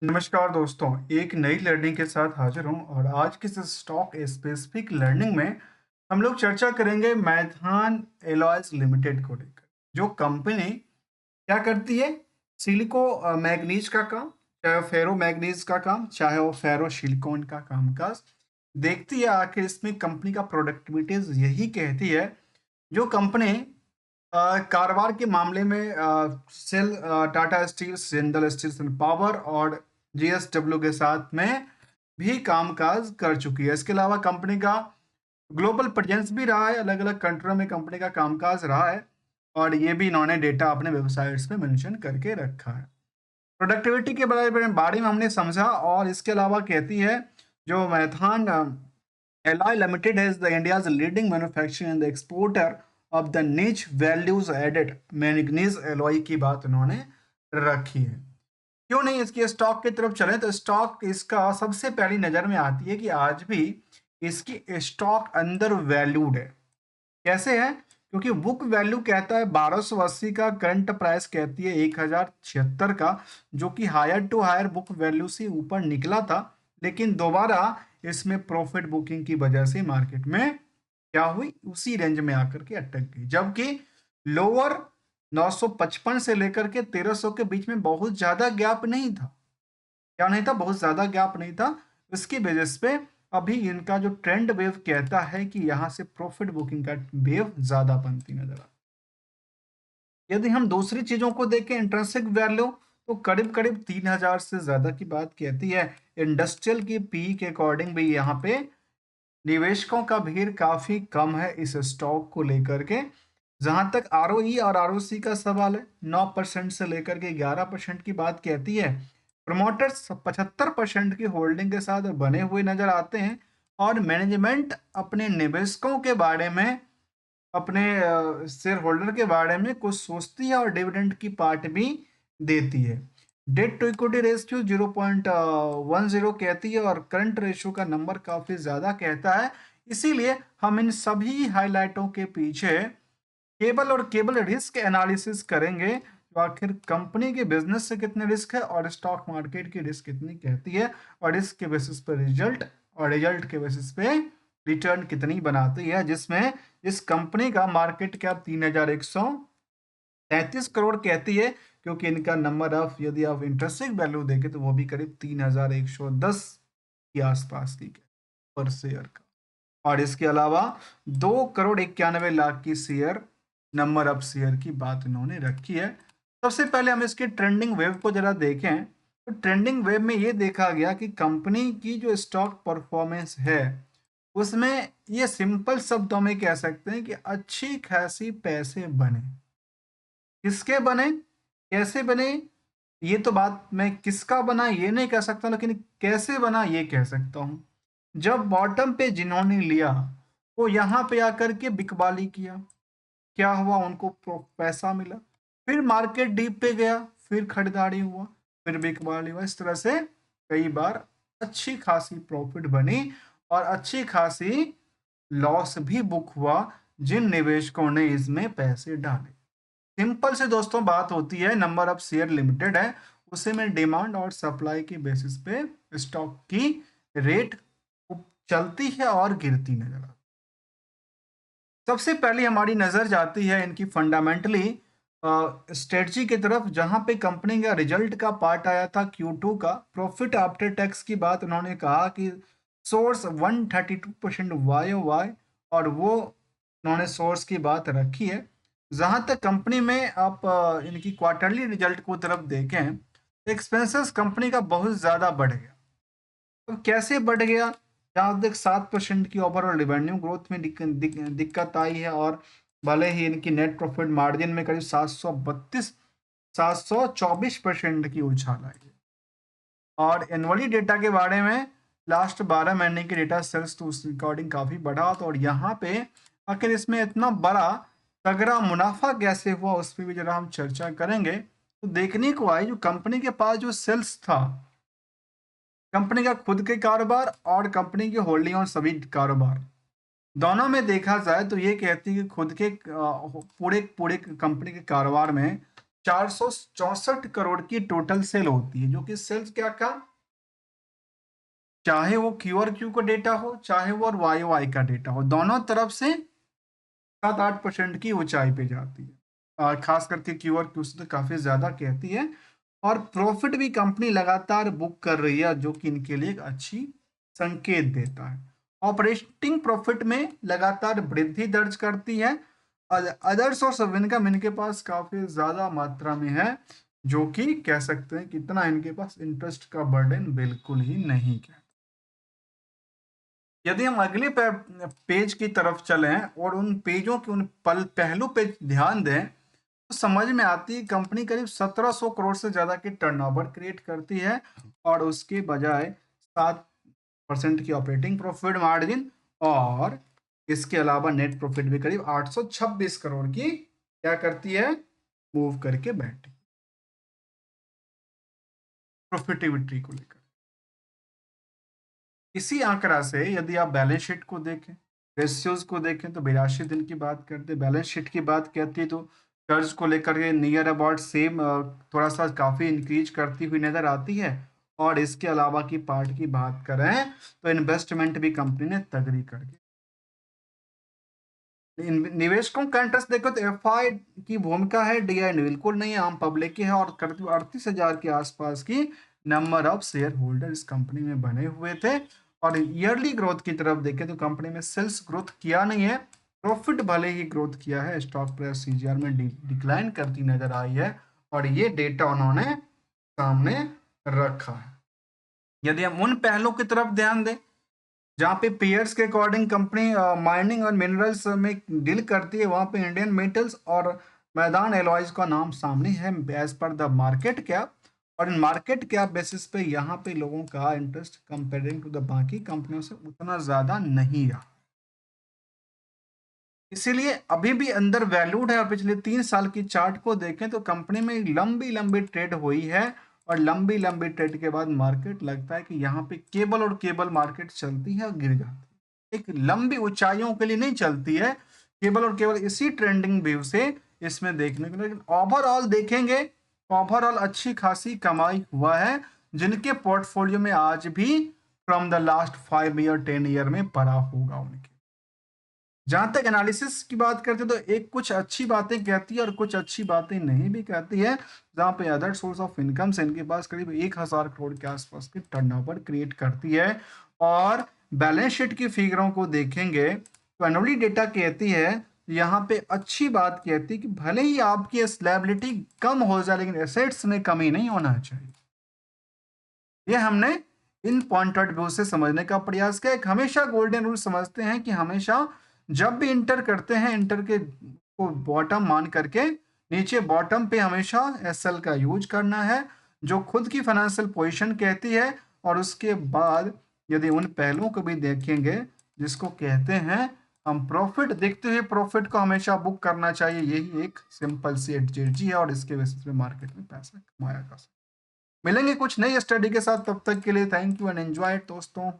नमस्कार दोस्तों, एक नई लर्निंग के साथ हाजिर हूँ और आज की इस स्टॉक स्पेसिफिक लर्निंग में हम लोग चर्चा करेंगे मैथान एलॉयज लिमिटेड को लेकर। जो कंपनी क्या करती है? सिलिको मैग्नीज का काम, चाहे वो फेरो मैग्नीज का काम, चाहे वो फेरो सिलिकॉन का कामकाज देखती है। आखिर इसमें कंपनी का प्रोडक्टिविटीज यही कहती है। जो कंपनी कारोबार के मामले में SAIL Tata Steel, Jindal Steels and Power और जीएसडब्ल्यू के साथ में भी कामकाज कर चुकी है। इसके अलावा कंपनी का ग्लोबल प्रेजेंस भी रहा है, अलग अलग कंट्रियों में कंपनी का कामकाज रहा है और ये भी इन्होंने डेटा अपने वेबसाइट्स पे मेंशन करके रखा है। प्रोडक्टिविटी के बारे में हमने समझा और इसके अलावा कहती है जो मैथान एलॉय लिमिटेड है the India's leading manufacturer and the exporter of the निच वैल्यूज एडेड मैंगनीज एलॉय की बात उन्होंने रखी है। क्यों नहीं इसकी स्टॉक की तरफ चले तो स्टॉक इसका सबसे पहली नजर में आती है कि आज भी इसकी स्टॉक अंडर वैल्यूड है। कैसे है? क्योंकि बुक वैल्यू कहता है 1280 का, करंट प्राइस कहती है 1076 का, जो कि higher to higher book value से ऊपर निकला था। लेकिन दोबारा इसमें प्रॉफिट बुकिंग की वजह से मार्केट में क्या हुई, उसी रेंज में आकर के अटक गई। जबकि लोअर 955 से लेकर के 1300 के बीच में बहुत ज्यादा गैप नहीं था। क्या नहीं था? बहुत ज्यादा गैप नहीं था। इसकी बेसिस पे अभी इनका जो ट्रेंड वेव कहता है कि यहां से प्रॉफिट बुकिंग का वेव ज्यादा बनती नजर आ। यदि हम दूसरी चीजों को देखें, इंट्रिंसिक वैल्यू, तो करीब करीब 3000 से ज्यादा की बात कहती है। इंडस्ट्रियल की पी के अकॉर्डिंग भी यहाँ पे निवेशकों का भीड़ काफी कम है इस स्टॉक को लेकर के। जहां तक आरओई और आरओसी का सवाल है, 9% से लेकर के 11% की बात कहती है। प्रमोटर्स 75% की होल्डिंग के साथ बने हुए नजर आते हैं और मैनेजमेंट अपने निवेशकों के बारे में, अपने शेयर होल्डर के बारे में कुछ सोचती है और डिविडेंड की पार्ट भी देती है। डेट टू इक्विटी रेशियो 0.10 कहती है और करंट रेशियो का नंबर काफी ज्यादा कहता है। इसीलिए हम इन सभी हाइलाइटों के पीछे केवल और केवल रिस्क एनालिसिस करेंगे, तो आखिर कंपनी के बिजनेस से कितने रिस्क है और स्टॉक मार्केट की रिस्क कितनी कहती है और रिस्क के बेसिस पे रिजल्ट और रिजल्ट के बेसिस पे रिटर्न कितनी बनाती है। जिसमें इस कंपनी का मार्केट कैप 3133 करोड़ कहती है, क्योंकि इनका नंबर ऑफ, यदि आप इंटरेस्टिंग वैल्यू देखें तो वो भी करीब 3110 के आसपास की पर शेयर का। और इसके अलावा 2 करोड़ 91 लाख की शेयर, नंबर ऑफ शेयर की बात इन्होंने रखी है। सबसे पहले हम इसके ट्रेंडिंग वेव को जरा देखें तो ट्रेंडिंग वेव में ये देखा गया कि कंपनी की जो स्टॉक परफॉर्मेंस है उसमें ये सिंपल शब्दों में कह सकते हैं कि अच्छी खासी पैसे बने। किसके बने, कैसे बने, ये तो बात मैं किसका बना ये नहीं कह सकता, लेकिन कैसे बना ये कह सकता हूं। जब बॉटम पे जिन्होंने लिया वो यहाँ पे आकर के बिकवाली किया, क्या हुआ, उनको पैसा मिला। फिर मार्केट डीप पे गया, फिर खरीदारी हुआ, फिर बिकवाली हुआ। इस तरह से कई बार अच्छी खासी प्रॉफिट बनी और अच्छी खासी लॉस भी बुक हुआ जिन निवेशकों ने इसमें पैसे डाले। सिंपल से दोस्तों बात होती है, नंबर ऑफ शेयर लिमिटेड है, उसे में डिमांड और सप्लाई की बेसिस पे स्टॉक की रेट चलती है और गिरती नजर आती है। सबसे पहले हमारी नजर जाती है इनकी फंडामेंटली स्ट्रेटजी की तरफ, जहां पे कंपनी का रिजल्ट का पार्ट आया था Q2 का। प्रॉफिट आफ्टर टैक्स की बात उन्होंने कहा कि सोर्स 132% YOY, और वो उन्होंने सोर्स की बात रखी है। जहां तक कंपनी में आप इनकी क्वार्टरली रिजल्ट को तरफ देखें तो एक्सपेंसेस कंपनी का बहुत ज्यादा बढ़ गया। अब कैसे बढ़ गया? जहाँ तक 7% की ओवरऑल रेवेन्यू ग्रोथ में दिक्कत आई है और भले ही इनकी नेट प्रॉफिट मार्जिन में करीब 724% की उछाल आई है। और एनुअली डेटा के बारे में, लास्ट 12 महीने के डेटा सेल्स तो उस रिकॉर्डिंग काफी बढ़ा था। और यहाँ पे आखिर इसमें इतना बड़ा तगड़ा मुनाफा कैसे हुआ उस पर भी जरा हम चर्चा करेंगे। तो देखने को आई जो कंपनी के पास जो सेल्स था, कंपनी का खुद के कारोबार और कंपनी के होल्डिंग और सभी कारोबार, दोनों में देखा जाए तो ये कहती है कि खुद के पूरे पूरे कंपनी के कारोबार में 464 करोड़ की टोटल सेल होती है, जो कि सेल्स क्या का, चाहे वो क्यू और क्यू का डेटा हो, चाहे वो और वाई वाई का डेटा हो, दोनों तरफ से 7-8% की ऊंचाई पे जाती है। खास करके क्यू और क्यू से तो काफी ज्यादा कहती है। और प्रॉफिट भी कंपनी लगातार बुक कर रही है, जो कि इनके लिए एक अच्छी संकेत देता है। ऑपरेटिंग प्रॉफिट में लगातार वृद्धि दर्ज करती है। अदर्स और सब इनकम इनके पास काफी ज्यादा मात्रा में है, जो कि कह सकते हैं कि इतना इनके पास इंटरेस्ट का बर्डन बिल्कुल ही नहीं है। यदि हम अगले पेज की तरफ चलें और उन पेजों के उन पहलू पे ध्यान दें, तो समझ में आती है कंपनी करीब 1700 करोड़ से ज्यादा की टर्नओवर क्रिएट करती है, और उसके बजाय 7% की ऑपरेटिंग प्रॉफिट मार्जिन, और इसके अलावा नेट प्रॉफिट भी करीब 826 करोड़ की क्या करती है, मूव करके बैठी प्रॉफिटिविटी को लेकर। इसी आंकड़ा से यदि आप बैलेंस शीट को देखें, रेशियोज को देखें, तो 82 दिन की बात करते हैं। बैलेंस शीट की बात कहती है तो कर्ज को लेकर के नियर अबाउट सेम, थोड़ा सा काफी इंक्रीज करती हुई नजर आती है। और इसके अलावा की पार्ट की बात करें तो इन्वेस्टमेंट भी कंपनी ने तगड़ी करके, निवेशकों का इंटरेस्ट देखो तो एफआई की भूमिका है, डीआई बिल्कुल नहीं है, आम पब्लिक की है। और करीब 38,000 के आसपास की नंबर ऑफ शेयर होल्डर इस कंपनी में बने हुए थे। और ईयरली ग्रोथ की तरफ देखें तो कंपनी में सेल्स ग्रोथ किया नहीं है, प्रॉफिट भले ही ग्रोथ किया है, स्टॉक प्राइस सीजीआर में डिक्लाइन करती नजर आई है, और ये डेटा उन्होंने सामने रखा है। यदि हम उन पहलों की तरफ ध्यान दें जहाँ पे पेयर्स के अकॉर्डिंग कंपनी माइनिंग और मिनरल्स में डील करती है, वहाँ पे इंडियन मेटल्स और मैदान एलॉयज का नाम सामने है as per the market cap. और इन मार्केट कैप बेसिस पे यहाँ पे लोगों का इंटरेस्ट कंपेयरिंग टू द बाकी कंपनियों से उतना ज्यादा नहीं रहा, इसीलिए अभी भी अंदर वैल्यूड है। और पिछले 3 साल की चार्ट को देखें तो कंपनी में लंबी लंबी ट्रेड हुई है, और लंबी लंबी ट्रेड के बाद मार्केट लगता है कि यहाँ पे केबल और केबल मार्केट चलती है और गिर जाती है, एक लंबी ऊंचाइयों के लिए नहीं चलती है केबल और केबल। इसी ट्रेंडिंग व्यू से इसमें देखने को, लेकिन ओवरऑल देखेंगे, ओवरऑल अच्छी खासी कमाई हुआ है, जिनके पोर्टफोलियो में आज भी from the last 5 year 10 year में पड़ा होगा उनके। जहां तक एनालिसिस की बात करते हैं तो एक कुछ अच्छी बातें कहती है और कुछ अच्छी बातें नहीं भी कहती है। जहां पे अदर सोर्स ऑफ इनकम से इनके पास करीब 1000 करोड़ के आसपास की टर्नओवर क्रिएट करती है। और बैलेंस शीट की फिगरों को देखेंगे तो एनुअली डेटा कहती है, यहाँ पे अच्छी बात कहती है कि भले ही आपकी लायबिलिटी कम हो जाए, लेकिन एसेट्स में कमी नहीं होना चाहिए। ये हमने इन पॉइंट ऑफ व्यू से समझने का प्रयास किया। एक हमेशा गोल्डन रूल समझते हैं कि हमेशा जब भी इंटर करते हैं, इंटर के को बॉटम मान करके नीचे बॉटम पे हमेशा एसएल का यूज करना है, जो खुद की फाइनेंशियल पोजीशन कहती है। और उसके बाद यदि उन पहलुओं को भी देखेंगे जिसको कहते हैं हम प्रॉफिट, देखते हुए प्रॉफिट को हमेशा बुक करना चाहिए, यही एक सिंपल सी एडजेजी है, और इसके बेसिस पे मार्केट में पैसा कमाया जा सकता है। मिलेंगे कुछ नई स्टडी के साथ, तब तक के लिए थैंक यू एंड एंजॉय दोस्तों।